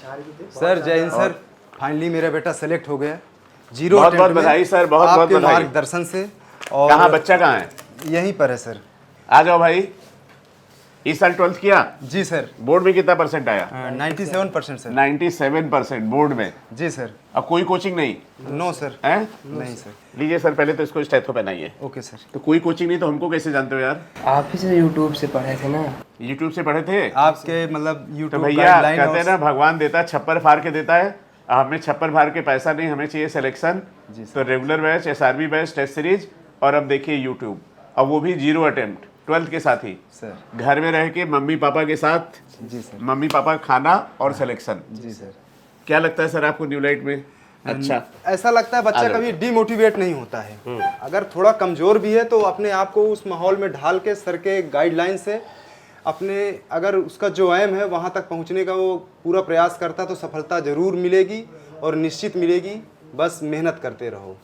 Sir जय Hind sir, finally मेरा बेटा सेलेक्ट हो गया। जीरो बहुत बहुत अटेम्प्ट में बधाई सर, बहुत बहुत आपके बधाई। मार्गदर्शन से। और कहाँ बच्चा कहाँ है? यहीं पर है सर। आ जाओ भाई। इस साल 12th किया? जी सर। बोर्ड में कितना परसेंट आया? 97% सर। 97% बोर्ड में। जी सर। अब कोई कोचिंग नहीं नो सर। है? नहीं सर। लीजिए सर, पहले तो इसको स्टेथो पहनाइए। Okay sir. तो कोई कोचिंग नहीं तो हमको कैसे जानते हो यार? आप ही से यूट्यूब से पढ़े थे ना? यूट्यूब से पढ़े थे? आपके मतलब तो यूट्यूब भैया गाइडलाइन कहते हैं ना, भगवान देता है छप्पर फाड़ के देता है। हमें छप्पर फाड़ के पैसा नहीं, हमें चाहिए सिलेक्शन। तो regular batch, SRB batch, test series, और अब देखिए यूट्यूब, अब वो भी जीरो अटेम्प्ट 12th के साथ ही सर। घर में रह के मम्मी पापा के साथ। जी सर। मम्मी पापा खाना और सिलेक्शन। जी सर। क्या लगता है सर आपको न्यू लाइट में? अच्छा, ऐसा लगता है बच्चा कभी डिमोटिवेट नहीं होता है। अगर थोड़ा कमजोर भी है तो अपने आप को उस माहौल में ढाल के सर के गाइडलाइन से अपने, अगर उसका जो एम है वहाँ तक पहुँचने का वो पूरा प्रयास करता तो सफलता जरूर मिलेगी और निश्चित मिलेगी। बस मेहनत करते रहो।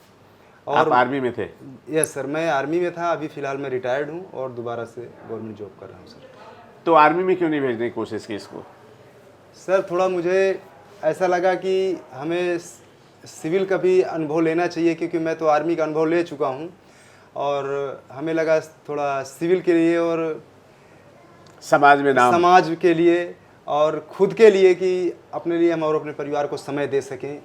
आप आर्मी में थे? यस सर, मैं आर्मी में था। अभी फिलहाल मैं रिटायर्ड हूँ और दोबारा से गवर्नमेंट जॉब कर रहा हूँ सर। तो आर्मी में क्यों नहीं भेजने की कोशिश की इसको? सर थोड़ा मुझे ऐसा लगा कि हमें सिविल का भी अनुभव लेना चाहिए, क्योंकि मैं तो आर्मी का अनुभव ले चुका हूँ। और हमें लगा थोड़ा सिविल के लिए और समाज में नाम, समाज के लिए और खुद के लिए, कि अपने लिए हम और अपने परिवार को समय दे सकें,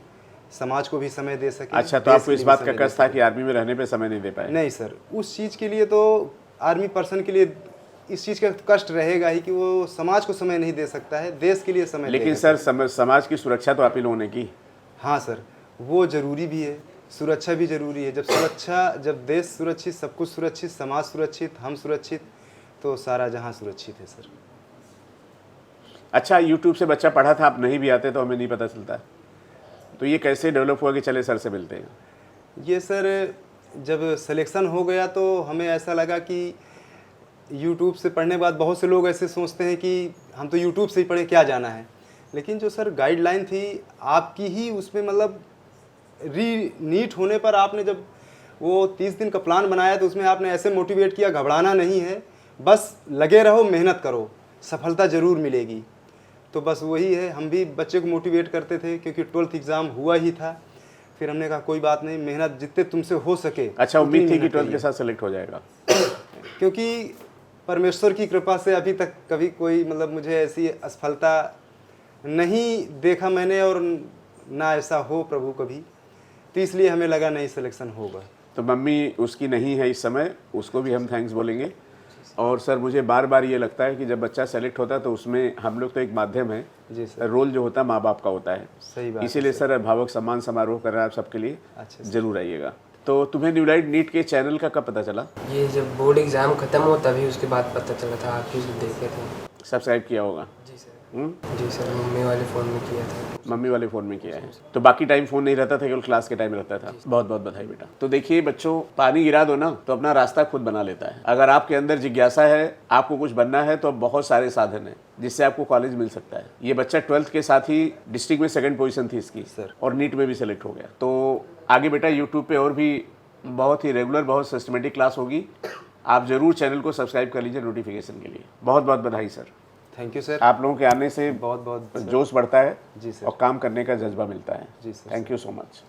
समाज को भी समय दे सकें। अच्छा, तो आपको इस बात का कष्ट था कि आर्मी में रहने पे समय नहीं दे पाए? नहीं सर, उस चीज़ के लिए तो आर्मी पर्सन के लिए इस चीज़ का कष्ट रहेगा ही कि वो समाज को समय नहीं दे सकता है, देश के लिए समय लेकिन देगा। सर समाज की सुरक्षा तो आप ही लोगों ने की। हाँ सर, वो जरूरी भी है, सुरक्षा भी जरूरी है। जब देश सुरक्षित, सब कुछ सुरक्षित, समाज सुरक्षित, हम सुरक्षित, तो सारा जहां सुरक्षित है सर। अच्छा, यूट्यूब से बच्चा पढ़ा था, आप नहीं भी आते तो हमें नहीं पता चलता। तो ये कैसे डेवलप हुआ कि चले सर से मिलते हैं? ये सर जब सिलेक्शन हो गया तो हमें ऐसा लगा कि यूट्यूब से पढ़ने के बाद बहुत से लोग ऐसे सोचते हैं कि हम तो यूट्यूब से ही पढ़े, क्या जाना है। लेकिन जो सर गाइडलाइन थी आपकी ही, उसमें मतलब नीट होने पर आपने जब वो 30 दिन का प्लान बनाया तो उसमें आपने ऐसे मोटिवेट किया, घबराना नहीं है, बस लगे रहो, मेहनत करो, सफलता ज़रूर मिलेगी। तो बस वही है, हम भी बच्चे को मोटिवेट करते थे, क्योंकि 12th एग्ज़ाम हुआ ही था। फिर हमने कहा कोई बात नहीं, मेहनत जितने तुमसे हो सके। अच्छा, उम्मीद थी कि 12th के साथ सेलेक्ट हो जाएगा? क्योंकि परमेश्वर की कृपा से अभी तक कभी कोई मतलब मुझे ऐसी असफलता नहीं देखा मैंने, और ना ऐसा हो प्रभु कभी, तो इसलिए हमें लगा नहीं सिलेक्शन होगा। तो मम्मी उसकी नहीं है इस समय, उसको भी हम थैंक्स बोलेंगे। और सर मुझे बार बार ये लगता है कि जब बच्चा सेलेक्ट होता है तो उसमें हम लोग तो एक माध्यम है। जी सर। रोल जो होता है माँ बाप का होता है। सही बात। इसीलिए सर भावक सम्मान समारोह कर रहा है आप सबके लिए। अच्छा, जरूर आइएगा। तो तुम्हें न्यू लाइट नीट के चैनल का कब पता चला? ये जब बोर्ड एग्जाम खत्म हो तभी उसके बाद पता चला था, आप ही देखे थे। सब्सक्राइब किया होगा? जी सर। जी सर, मम्मी वाले फ़ोन में किया था। मम्मी वाले फ़ोन में किया है। तो बाकी टाइम फ़ोन नहीं रहता था, केवल क्लास के टाइम रहता था। बहुत बहुत बधाई बेटा। तो देखिए बच्चों, पानी गिरा दो ना तो अपना रास्ता खुद बना लेता है। अगर आपके अंदर जिज्ञासा है, आपको कुछ बनना है, तो अब बहुत सारे साधन हैं जिससे आपको कॉलेज मिल सकता है। ये बच्चा 12th के साथ ही डिस्ट्रिक्ट में 2nd पोजीशन थी इसकी सर, और नीट में भी सेलेक्ट हो गया। तो आगे बेटा यूट्यूब पे और भी बहुत ही रेगुलर, बहुत सिस्टमेटिक क्लास होगी। आप जरूर चैनल को सब्सक्राइब कर लीजिए नोटिफिकेशन के लिए। बहुत बहुत बधाई सर। Thank you sir. आप लोगों के आने से बहुत बहुत जोश बढ़ता है जी सर, और काम करने का जज्बा मिलता है। जी sir. Thank you so much.